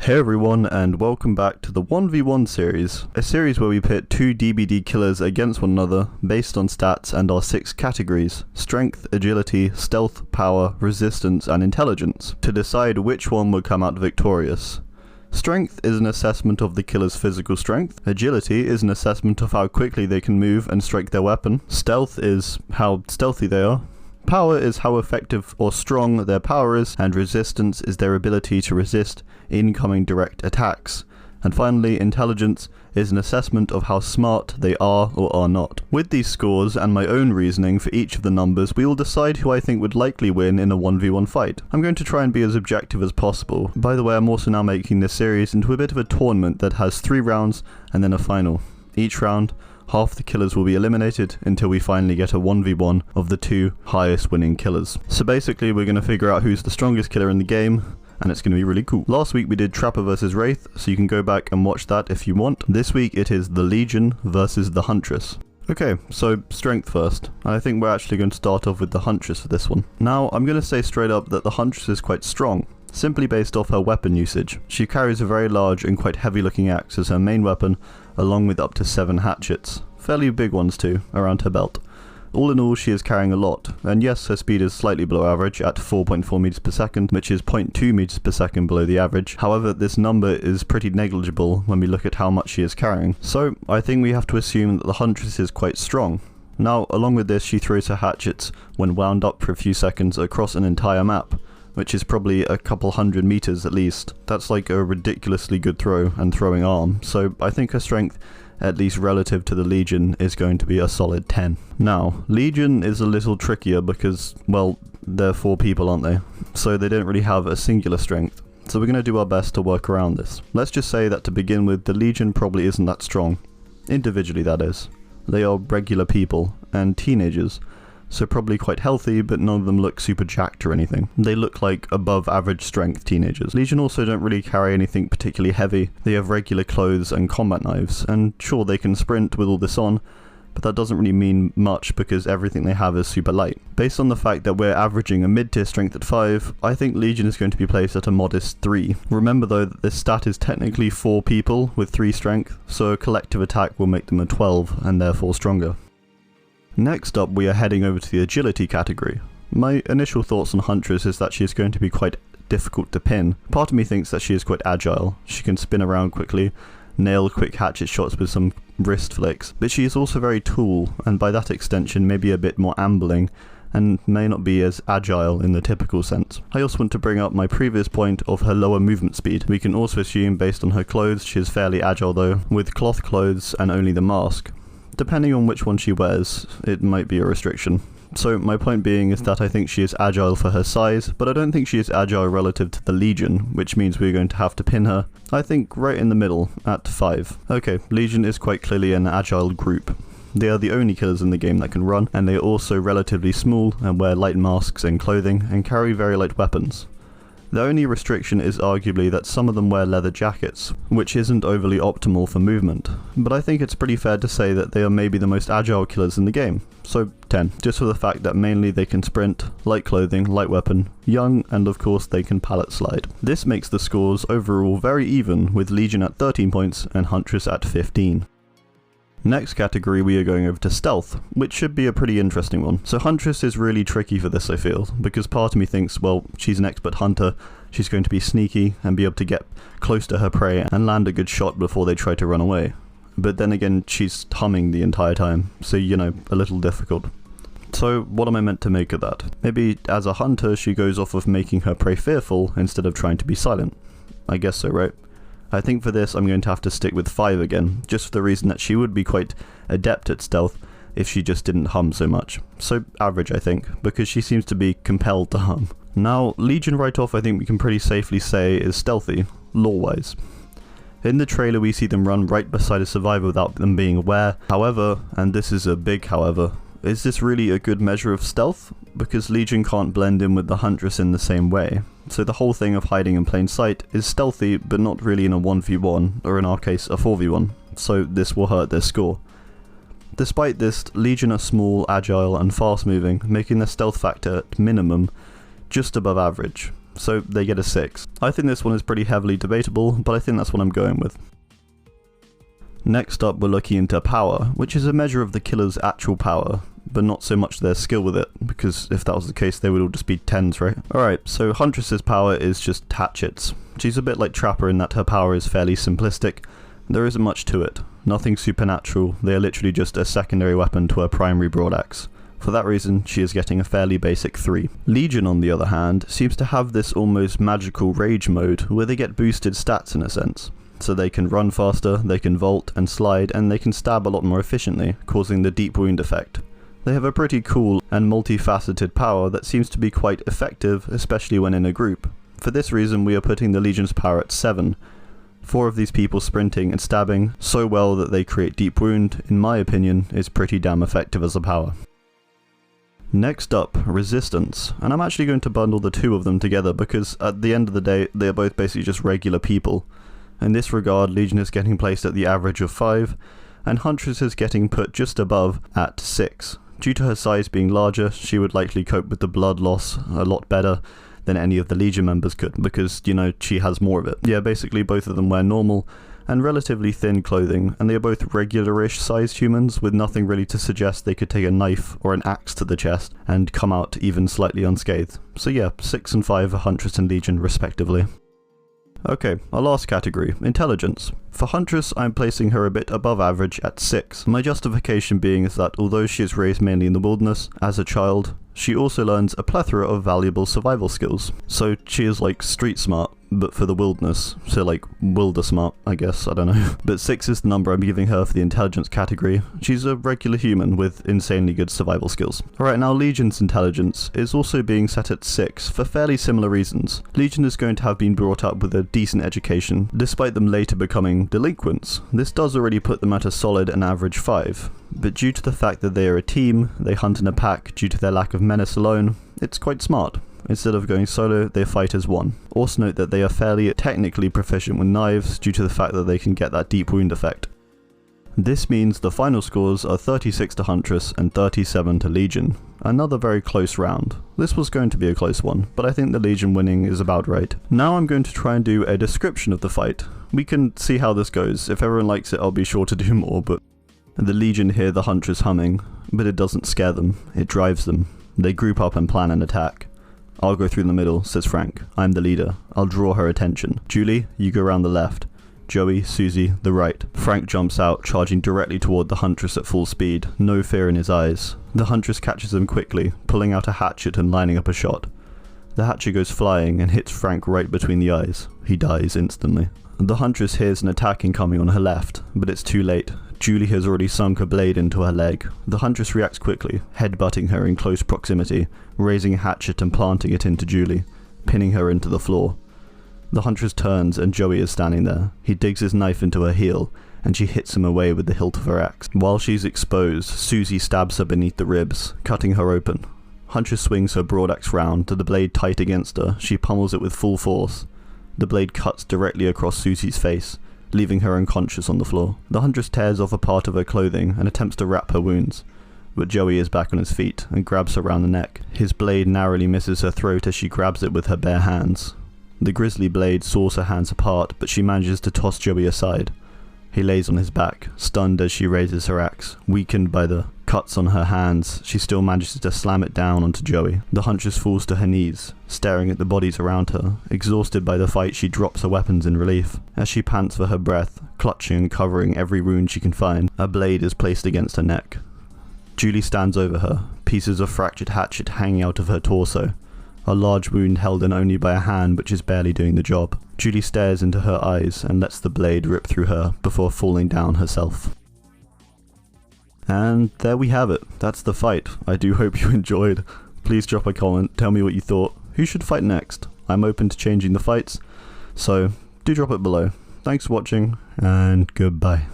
Hey everyone, and welcome back to the 1v1 series, a series where we pit two DBD killers against one another based on stats and our 6 categories: strength, agility, stealth, power, resistance, and intelligence, to decide which one would come out victorious. Strength is an assessment of the killer's physical strength, agility is an assessment of how quickly they can move and strike their weapon, stealth is how stealthy they are, power is how effective or strong their power is, and resistance is their ability to resist incoming direct attacks. And finally, intelligence is an assessment of how smart they are or are not. With these scores and my own reasoning for each of the numbers, we will decide who I think would likely win in a 1v1 fight. I'm going to try and be as objective as possible. By the way, I'm also now making this series into a bit of a tournament that has 3 rounds and then a final. Each round, half the killers will be eliminated until we finally get a 1v1 of the 2 highest winning killers. So basically we're going to figure out who's the strongest killer in the game, and it's going to be really cool. Last week we did Trapper versus Wraith, so you can go back and watch that if you want. This week it is the Legion versus the Huntress. Okay, so strength first. I think we're actually going to start off with the Huntress for this one. Now, I'm going to say straight up that the Huntress is quite strong, simply based off her weapon usage. She carries a very large and quite heavy looking axe as her main weapon, along with up to 7 hatchets. Fairly big ones too, around her belt. All in all, she is carrying a lot, and yes, her speed is slightly below average at 4.4 meters per second, which is 0.2 meters per second below the average. However, this number is pretty negligible when we look at how much she is carrying. So, I think we have to assume that the Huntress is quite strong. Now, along with this, she throws her hatchets when wound up for a few seconds across an entire map, which is probably a couple hundred meters at least. That's like a ridiculously good throw and throwing arm, so I think her strength, at least relative to the Legion, is going to be a solid 10. Now, Legion is a little trickier because, well, they're 4 people, aren't they? So they don't really have a singular strength. So we're going to do our best to work around this. Let's just say that to begin with, the Legion probably isn't that strong. Individually, that is. They are regular people, and teenagers. So probably quite healthy, but none of them look super jacked or anything. They look like above average strength teenagers. Legion also don't really carry anything particularly heavy. They have regular clothes and combat knives, and sure, they can sprint with all this on, but that doesn't really mean much because everything they have is super light. Based on the fact that we're averaging a mid-tier strength at 5, I think Legion is going to be placed at a modest 3. Remember though that this stat is technically 4 people with 3 strength, so a collective attack will make them a 12 and therefore stronger. Next up, we are heading over to the agility category. My initial thoughts on Huntress is that she is going to be quite difficult to pin. Part of me thinks that she is quite agile. She can spin around quickly, nail quick hatchet shots with some wrist flicks, but she is also very tall, and by that extension maybe a bit more ambling, and may not be as agile in the typical sense. I also want to bring up my previous point of her lower movement speed. We can also assume based on her clothes she is fairly agile though, with cloth clothes and only the mask. Depending on which one she wears, it might be a restriction. So my point being is that I think she is agile for her size, but I don't think she is agile relative to the Legion, which means we're going to have to pin her, I think, right in the middle, at 5. Okay, Legion is quite clearly an agile group. They are the only killers in the game that can run, and they are also relatively small and wear light masks and clothing, and carry very light weapons. The only restriction is arguably that some of them wear leather jackets, which isn't overly optimal for movement, but I think it's pretty fair to say that they are maybe the most agile killers in the game, so 10, just for the fact that mainly they can sprint, light clothing, light weapon, young, and of course they can pallet slide. This makes the scores overall very even, with Legion at 13 points and Huntress at 15. Next category, we are going over to stealth, which should be a pretty interesting one. So Huntress is really tricky for this, I feel, because part of me thinks, well, she's an expert hunter, she's going to be sneaky and be able to get close to her prey and land a good shot before they try to run away. But then again, she's humming the entire time, so you know, a little difficult. So what am I meant to make of that? Maybe as a hunter, she goes off of making her prey fearful instead of trying to be silent. I guess so, right? I think for this I'm going to have to stick with 5 again, just for the reason that she would be quite adept at stealth if she just didn't hum so much. So average, I think, because she seems to be compelled to hum. Now, Legion right off I think we can pretty safely say is stealthy, lore-wise. In the trailer we see them run right beside a survivor without them being aware. However, and this is a big however, is this really a good measure of stealth? Because Legion can't blend in with the Huntress in the same way. So the whole thing of hiding in plain sight is stealthy, but not really in a 1v1, or in our case a 4v1, so this will hurt their score. Despite this, Legion are small, agile, and fast moving, making their stealth factor at minimum just above average. so they get a 6. I think this one is pretty heavily debatable, but I think that's what I'm going with. Next up, we're looking into power, which is a measure of the killer's actual power, but not so much their skill with it, because if that was the case they would all just be 10s, right? Alright, so Huntress's power is just hatchets. She's a bit like Trapper in that her power is fairly simplistic. There isn't much to it, nothing supernatural, they are literally just a secondary weapon to her primary broadaxe. For that reason, she is getting a fairly basic 3. Legion, on the other hand, seems to have this almost magical rage mode, where they get boosted stats in a sense. So they can run faster, they can vault and slide, and they can stab a lot more efficiently, causing the deep wound effect. They have a pretty cool and multifaceted power that seems to be quite effective, especially when in a group. For this reason, we are putting the Legion's power at 7. 4 of these people sprinting and stabbing so well that they create deep wound, in my opinion, is pretty damn effective as a power. Next up, resistance, and I'm actually going to bundle the two of them together because at the end of the day they are both basically just regular people. In this regard, Legion is getting placed at the average of 5, and Huntress is getting put just above at 6. Due to her size being larger, she would likely cope with the blood loss a lot better than any of the Legion members could, because, you know, she has more of it. Yeah, basically both of them wear normal and relatively thin clothing, and they are both regular-ish sized humans with nothing really to suggest they could take a knife or an axe to the chest and come out even slightly unscathed. So yeah, 6 and 5 are Huntress and Legion respectively. Okay, our last category, intelligence. For Huntress, I'm placing her a bit above average at 6. My justification being is that although she is raised mainly in the wilderness, as a child, she also learns a plethora of valuable survival skills. So she is like street smart, but for the wilderness. So like wilder smart, I guess, I don't know. But 6 is the number I'm giving her for the intelligence category. She's a regular human with insanely good survival skills. Alright, now Legion's intelligence is also being set at 6 for fairly similar reasons. Legion is going to have been brought up with a decent education, despite them later becoming delinquents. This does already put them at a solid and average 5. But due to the fact that they are a team, they hunt in a pack due to their lack of menace alone, it's quite smart. Instead of going solo, they fight as one. Also note that they are fairly technically proficient with knives due to the fact that they can get that deep wound effect. This means the final scores are 36 to Huntress and 37 to Legion. Another very close round. This was going to be a close one, but I think the Legion winning is about right. Now I'm going to try and do a description of the fight. We can see how this goes. If everyone likes it, I'll be sure to do more, but the Legion hear the Huntress humming, but it doesn't scare them, it drives them. They group up and plan an attack. I'll go through the middle, says Frank. I'm the leader. I'll draw her attention. Julie, you go around the left. Joey, Susie, the right. Frank jumps out, charging directly toward the Huntress at full speed, no fear in his eyes. The Huntress catches him quickly, pulling out a hatchet and lining up a shot. The hatchet goes flying and hits Frank right between the eyes. He dies instantly. The Huntress hears an attack incoming on her left, but it's too late. Julie has already sunk a blade into her leg. The Huntress reacts quickly, headbutting her in close proximity, raising a hatchet and planting it into Julie, pinning her into the floor. The Huntress turns and Joey is standing there. He digs his knife into her heel, and she hits him away with the hilt of her axe. While she's exposed, Susie stabs her beneath the ribs, cutting her open. Huntress swings her broadaxe round, to the blade tight against her. She pummels it with full force. The blade cuts directly across Susie's face, leaving her unconscious on the floor. The Huntress tears off a part of her clothing and attempts to wrap her wounds, but Joey is back on his feet and grabs her around the neck. His blade narrowly misses her throat as she grabs it with her bare hands. The grisly blade saws her hands apart, but she manages to toss Joey aside. He lays on his back, stunned as she raises her axe. Weakened by the cuts on her hands, she still manages to slam it down onto Joey. The Huntress falls to her knees, staring at the bodies around her. Exhausted by the fight, she drops her weapons in relief. As she pants for her breath, clutching and covering every wound she can find, a blade is placed against her neck. Julie stands over her, pieces of fractured hatchet hanging out of her torso. A large wound held in only by a hand which is barely doing the job. Julie stares into her eyes and lets the blade rip through her before falling down herself. And there we have it. That's the fight. I do hope you enjoyed. Please drop a comment, tell me what you thought. Who should fight next? I'm open to changing the fights, so do drop it below. Thanks for watching, and goodbye.